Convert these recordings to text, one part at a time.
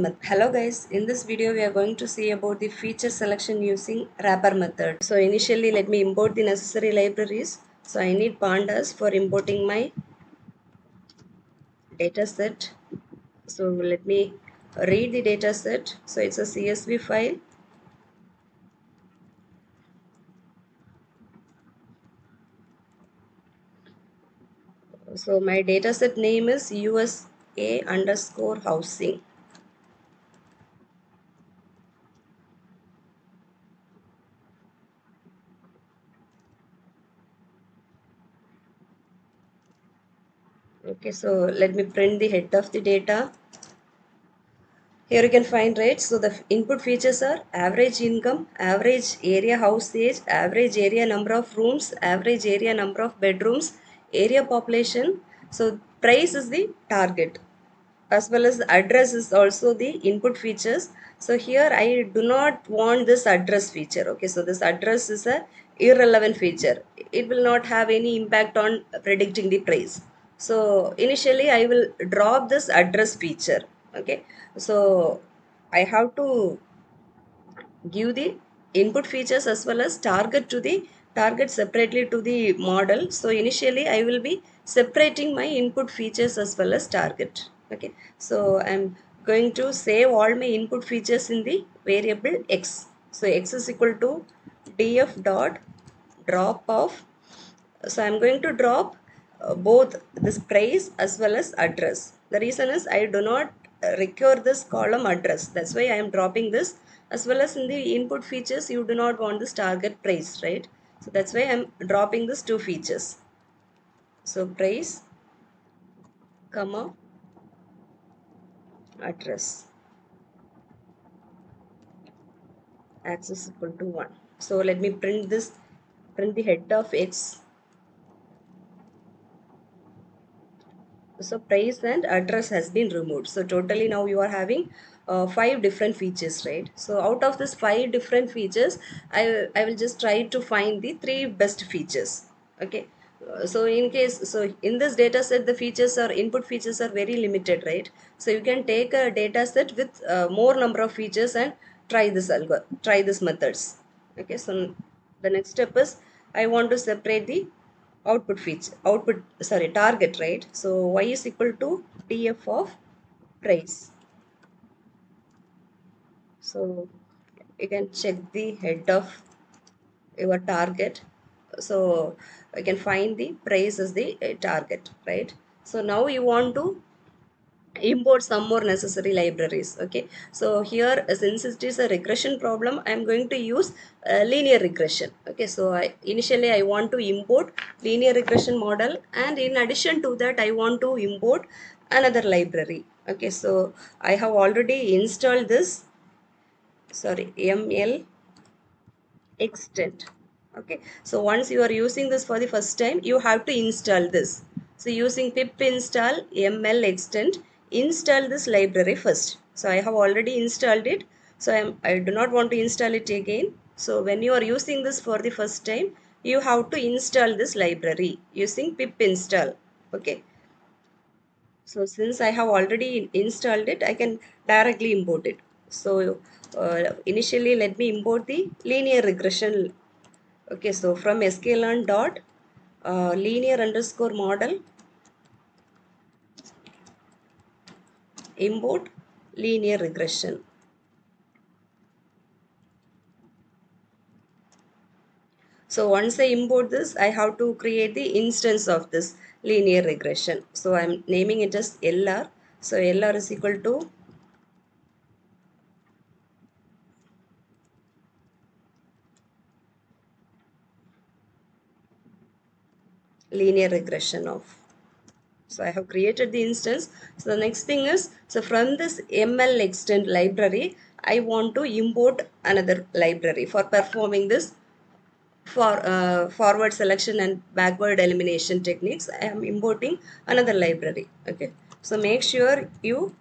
Hello guys, in this video we are going to see about the feature selection using wrapper method. So initially let me import the necessary libraries. So I need pandas for importing my data set. So let me read the data set. So it's a CSV file. So my data set name is USA underscore housing. Okay, so let me print the head of the data. Here you can find, right? So the input features are average income, average area house age, average area number of rooms, average area number of bedrooms, area population. So price is the target, as well as the address is also the input features. So here I do not want this address feature. Okay, so this address is a irrelevant feature. It will not have any impact on predicting the price. So initially I will drop this address feature. Okay, so I have to give the input features as well as target separately to the model. So initially I will be separating my input features as well as target. Okay, so I'm going to save all my input features in the variable x. So x is equal to df dot drop of. So I'm going to drop both this price as well as address. The reason is I do not require this column address. That's why I am dropping this, as well as in the input features you do not want this target price, right? So that's why I'm dropping this two features. So price, comma, address, axis equal to 1. So let me print the head of x. So price and address has been removed. So totally now you are having five different features, right? So out of this five different features, I will just try to find the three best features. Okay. So in this data set, the features are input features are very limited, right? So you can take a data set with more number of features and try this methods. Okay. So the next step is I want to separate the target, right? So y is equal to df of price. So you can check the head of your target. So you can find the price as the target, right? So now you want to import some more necessary libraries. Okay, so here since it is a regression problem, I am going to use linear regression. Okay, so initially I want to import linear regression model, and in addition to that I want to import another library. Okay, so I have already installed this, sorry, ml extend. Okay, so once you are using this for the first time, you have to install this. So using pip install ml extend, install this library first. So I have already installed it, so I do not want to install it again. So when you are using this for the first time, you have to install this library using pip install. Okay, so since I have already installed it, I can directly import it. So initially let me import the linear regression. Okay, so from sklearn dot linear underscore model import linear regression. So once I import this, I have to create the instance of this linear regression. So I'm naming it as LR. So LR is equal to linear regression of. So I have created the instance. So the next thing is, so from this ML extend library, I want to import another library for performing this for forward selection and backward elimination techniques. I am importing another library. Okay, so make sure you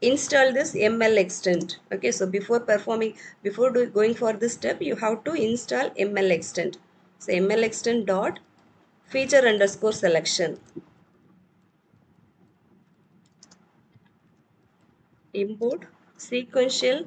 install this ml extend. Okay, so going for this step, you have to install ml extend. So ml extend dot feature underscore selection. import sequential.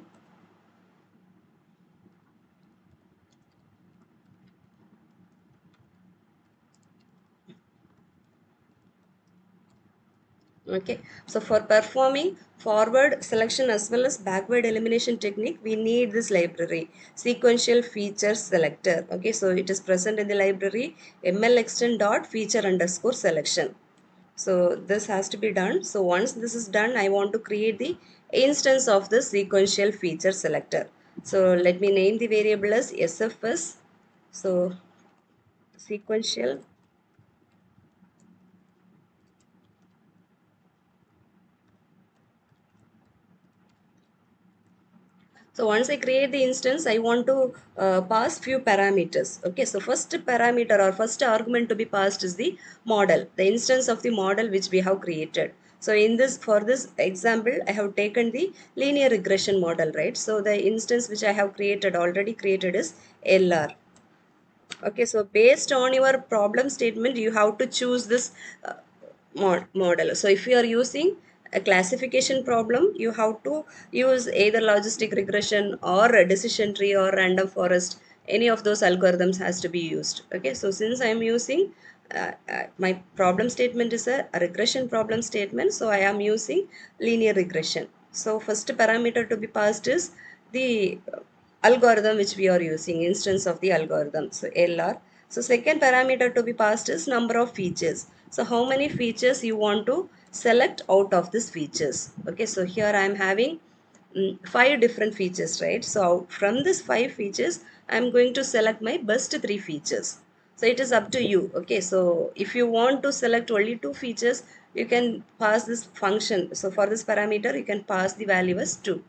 Okay, so for performing forward selection as well as backward elimination technique, we need this library, sequential feature selector. Okay, so it is present in the library ml dot feature underscore selection. So this has to be done. So once this is done, I want to create the instance of the sequential feature selector. So let me name the variable as SFS. So sequential. So once I create the instance, I want to pass few parameters. Okay, so first parameter or first argument to be passed is the model, the instance of the model which we have created. So in this, for this example, I have taken the linear regression model, right? So the instance which I have created, already created, is LR. Okay, so based on your problem statement, you have to choose this uh, model. So if you are using a classification problem, you have to use either logistic regression or a decision tree or random forest. Any of those algorithms has to be used. Okay, so since I am using my problem statement is a regression problem statement, so I am using linear regression. So first parameter to be passed is the algorithm which we are using, instance of the algorithm, so LR. So second parameter to be passed is number of features. So how many features you want to select out of these features. Okay, so here I am having five different features, right? So from this five features, I am going to select my best three features. So it is up to you. Okay, so if you want to select only two features, you can pass this function. So for this parameter, you can pass the value as 2.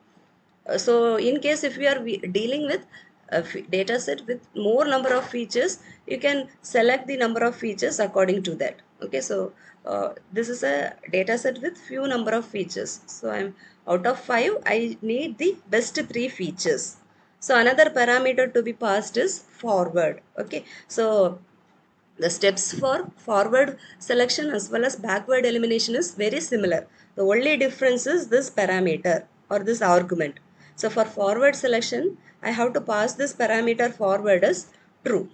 So in case if we are dealing with a data set with more number of features, you can select the number of features according to that. Okay, so this is a data set with few number of features. So I'm out of 5, I need the best 3 features. So another parameter to be passed is forward. Okay, so the steps for forward selection as well as backward elimination is very similar. The only difference is this parameter or this argument. So for forward selection, I have to pass this parameter forward as true.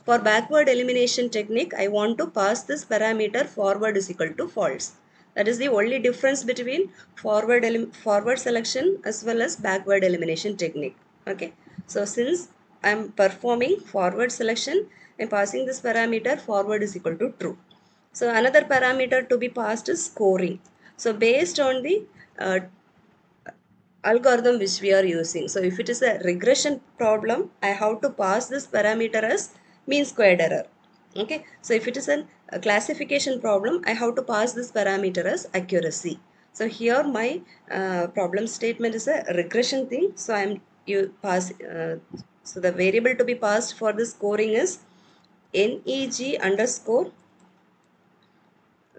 For backward elimination technique, I want to pass this parameter forward is equal to false. That is the only difference between forward selection as well as backward elimination technique. Okay. So since I am performing forward selection, I am passing this parameter forward is equal to true. So another parameter to be passed is scoring. So based on the uh, algorithm which we are using. So if it is a regression problem, I have to pass this parameter as mean squared error. Okay. So if it is a classification problem, I have to pass this parameter as accuracy. So here my problem statement is a regression thing. So you pass. So the variable to be passed for the scoring is neg underscore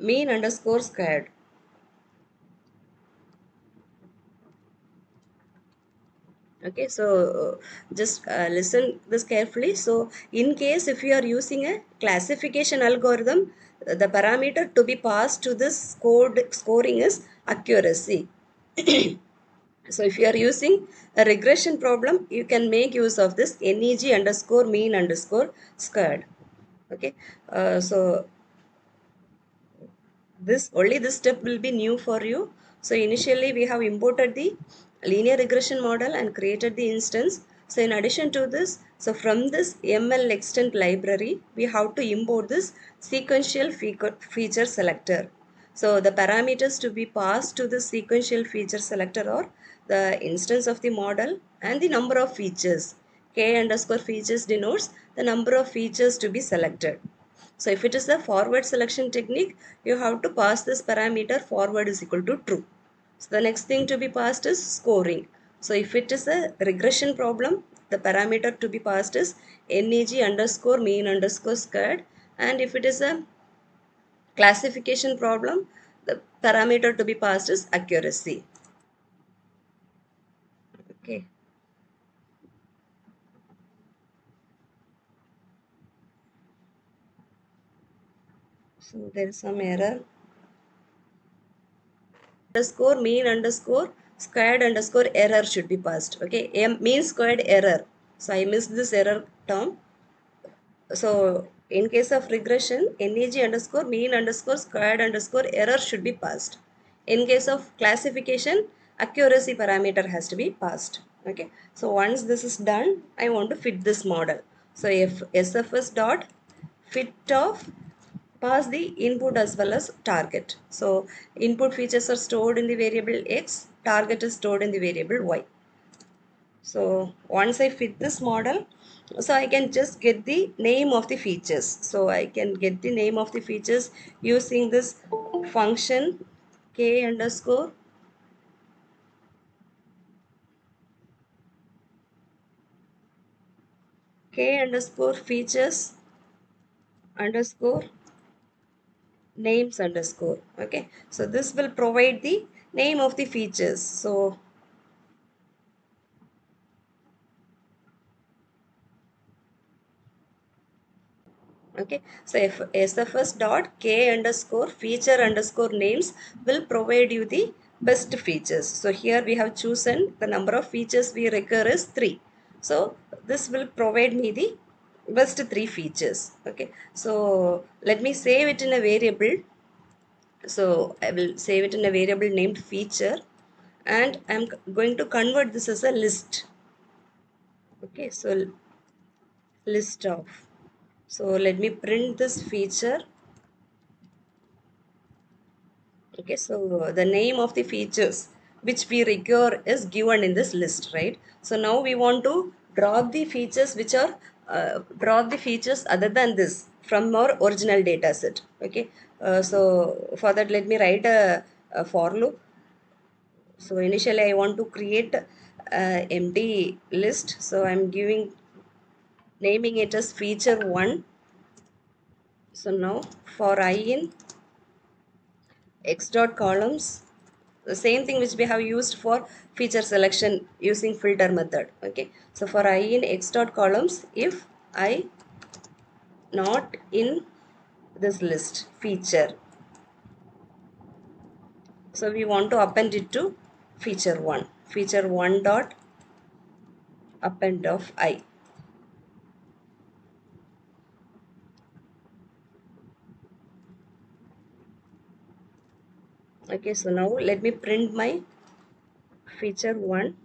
mean underscore squared. Okay, so just listen this carefully. So in case if you are using a classification algorithm, the parameter to be passed to this scoring is accuracy. So if you are using a regression problem, you can make use of this neg underscore mean underscore squared. Okay, so this step will be new for you. So initially we have imported the linear regression model and created the instance. So in addition to this, so from this ML extent library, we have to import this sequential feature selector. So the parameters to be passed to the sequential feature selector are the instance of the model and the number of features. K underscore features denotes the number of features to be selected. So if it is a forward selection technique, you have to pass this parameter forward is equal to true. So the next thing to be passed is scoring. So if it is a regression problem, the parameter to be passed is neg underscore mean underscore squared. And if it is a classification problem, the parameter to be passed is accuracy. Okay. So there is some error. underscore mean underscore squared underscore error should be passed. Okay, mean squared error. So I missed this error term. So in case of regression, neg underscore mean underscore squared underscore error should be passed. In case of classification, accuracy parameter has to be passed. Okay. So once this is done, I want to fit this model. So if SFS dot fit of pass the input as well as target. So input features are stored in the variable X, target is stored in the variable Y. So once I fit this model, so I can just get the name of the features. So I can get the name of the features using this function k underscore features underscore names underscore. Okay, so this will provide the name of the features. So okay, so if sfs dot k underscore feature underscore names will provide you the best features. So here we have chosen the number of features we require is 3. So this will provide me the best 3 features. Okay, so let me save it in a variable. So I will save it in a variable named feature, and I'm going to convert this as a list. Okay, so list of. So let me print this feature. Okay, so the name of the features which we require is given in this list, right? So now we want to drop the features which are drop the features other than this from our original data set. Okay, so for that let me write a for loop. So initially I want to create a empty list. So I'm giving naming it as feature 1. So now for I in x dot columns, the same thing which we have used for feature selection using filter method. Okay, so for I in x dot columns, if I not in this list feature, so we want to append it to feature 1 dot append of I. Okay, so now let me print my feature 1.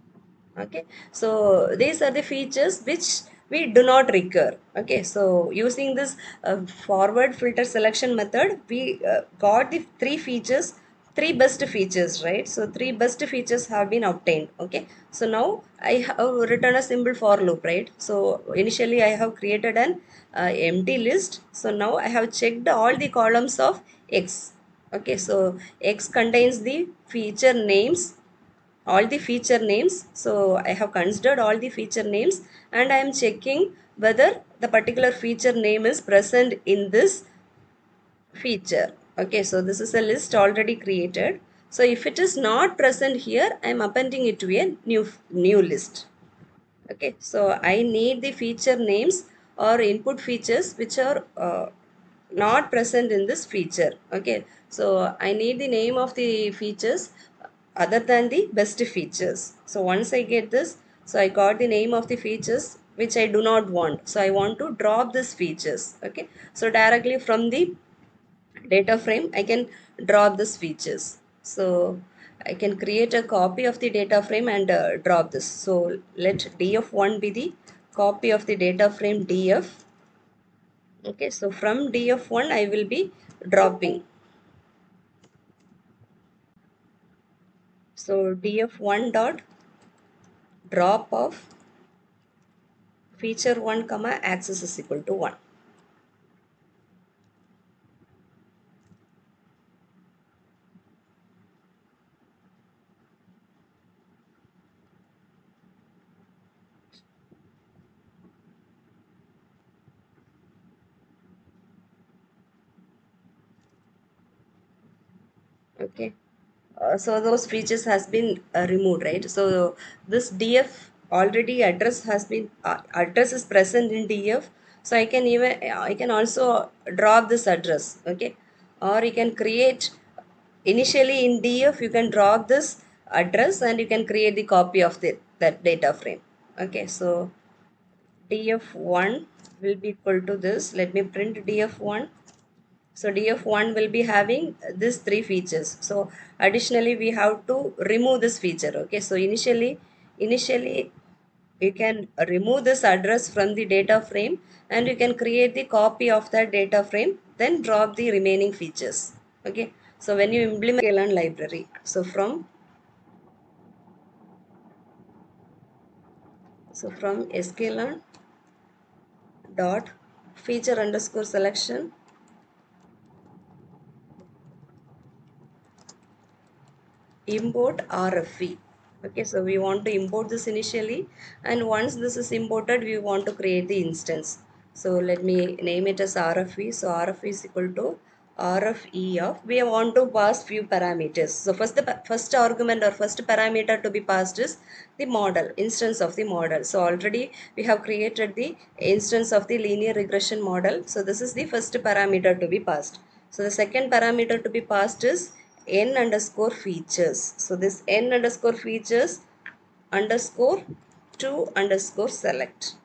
Okay, so these are the features which we do not recur. Okay, so using this forward filter selection method, we got the three best features, right? So three best features have been obtained. Okay, so now I have written a simple for loop, right? So initially I have created an empty list. So now I have checked all the columns of X. Okay, so X contains the feature names, all the feature names. So I have considered all the feature names, and I am checking whether the particular feature name is present in this feature. Okay, so this is a list already created. So if it is not present here, I am appending it to a new list. Okay, so I need the feature names or input features which are not present in this feature. Okay, so I need the name of the features other than the best features. So once I get this, so I got the name of the features which I do not want, so I want to drop these features. Okay, so directly from the data frame I can drop these features. So I can create a copy of the data frame and drop this. So let df1 be the copy of the data frame df. Okay, so from df1 I will be dropping. So df1 dot drop of feature 1 comma access is equal to 1. Okay, so those features has been removed, right? So this df already address is present in df. So I can also drop this address. Okay, or you can create initially in df you can draw this address and you can create the copy of that data frame. Okay, so df1 will be equal to this. Let me print df1. So df1 will be having these three features. So additionally we have to remove this feature. Okay, so initially you can remove this address from the data frame and you can create the copy of that data frame, then drop the remaining features. Okay, so when you implement sklearn library, from sklearn dot feature underscore selection import RFE. Okay, so we want to import this initially, and once this is imported we want to create the instance. So let me name it as RFE. So RFE is equal to RFE of, we want to pass few parameters. So first argument or first parameter to be passed is the model, instance of the model. So already we have created the instance of the linear regression model. So this is the first parameter to be passed. So the second parameter to be passed is n underscore features. So this n underscore features underscore to underscore select.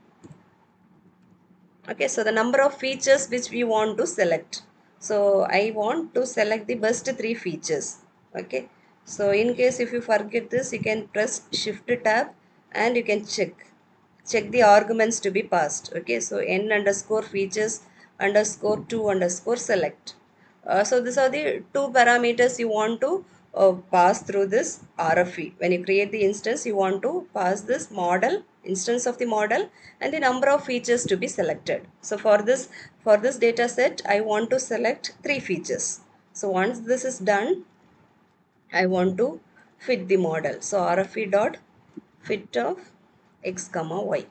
Okay, so the number of features which we want to select. So I want to select the best three features. Okay, so in case if you forget this, you can press shift tab and you can check the arguments to be passed. Okay, so n underscore features underscore to underscore select. So these are the two parameters you want to pass through this RFE. When you create the instance, you want to pass this model, instance of the model, and the number of features to be selected. So for this data set, I want to select three features. So once this is done, I want to fit the model. So RFE dot fit of x comma y.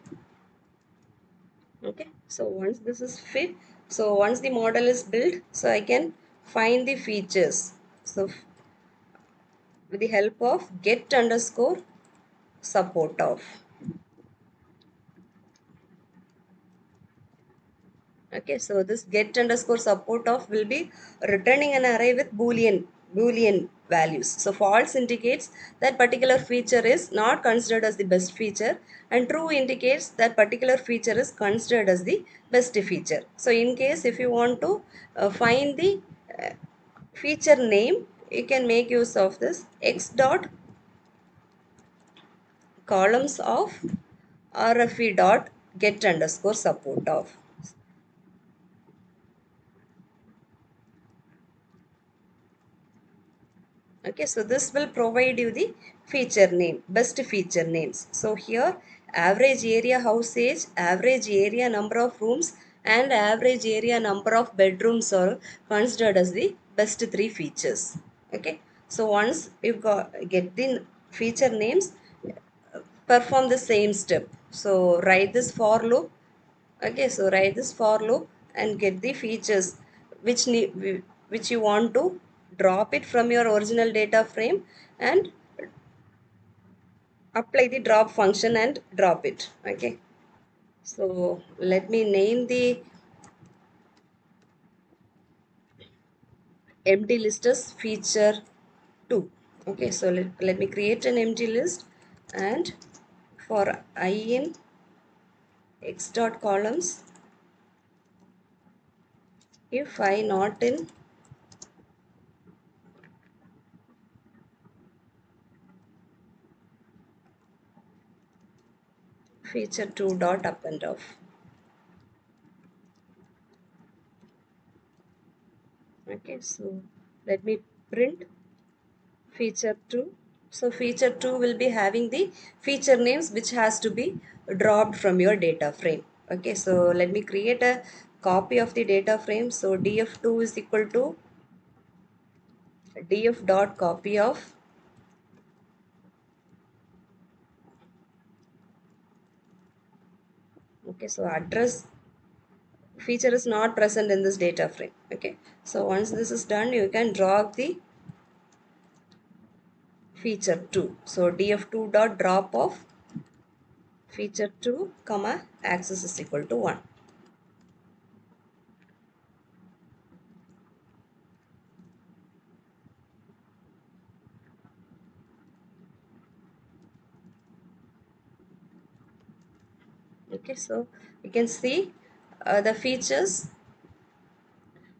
Okay, so once this is fit, so once the model is built, so I can find the features. So with the help of get underscore support of. Okay, so this get underscore support of will be returning an array with boolean values. So false indicates that particular feature is not considered as the best feature, and true indicates that particular feature is considered as the best feature. So in case if you want to find the uh, feature name, you can make use of this x dot columns of RFE dot get underscore support of. Okay, so this will provide you the feature name, best feature names. So here average area house age, average area number of rooms, and average area number of bedrooms are considered as the best three features. Okay, so once you get the feature names, perform the same step. So write this for loop. Okay, so write this for loop and get the features which which you want to drop it from your original data frame and apply the drop function and drop it. Okay, so let me name the empty list as feature 2. Okay, so let me create an empty list, and for I in x dot columns, if I not in feature 2 dot append of. Okay, so let me print feature 2. So feature 2 will be having the feature names which has to be dropped from your data frame. Okay, so let me create a copy of the data frame. So df2 is equal to df dot copy of. Okay, so address feature is not present in this data frame. Okay, so once this is done, you can drop the feature 2. So df2 dot drop of feature 2 comma access is equal to 1. Okay, so you can see the features: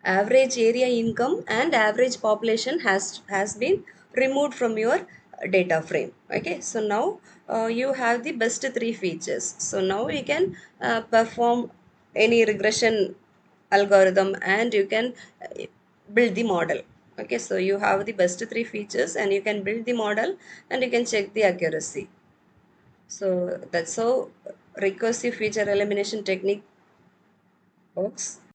average area income and average population has been removed from your data frame. Okay, so now you have the best three features. So now you can perform any regression algorithm, and you can build the model. Okay, so you have the best three features and you can build the model and you can check the accuracy. So that's how recursive feature elimination technique works.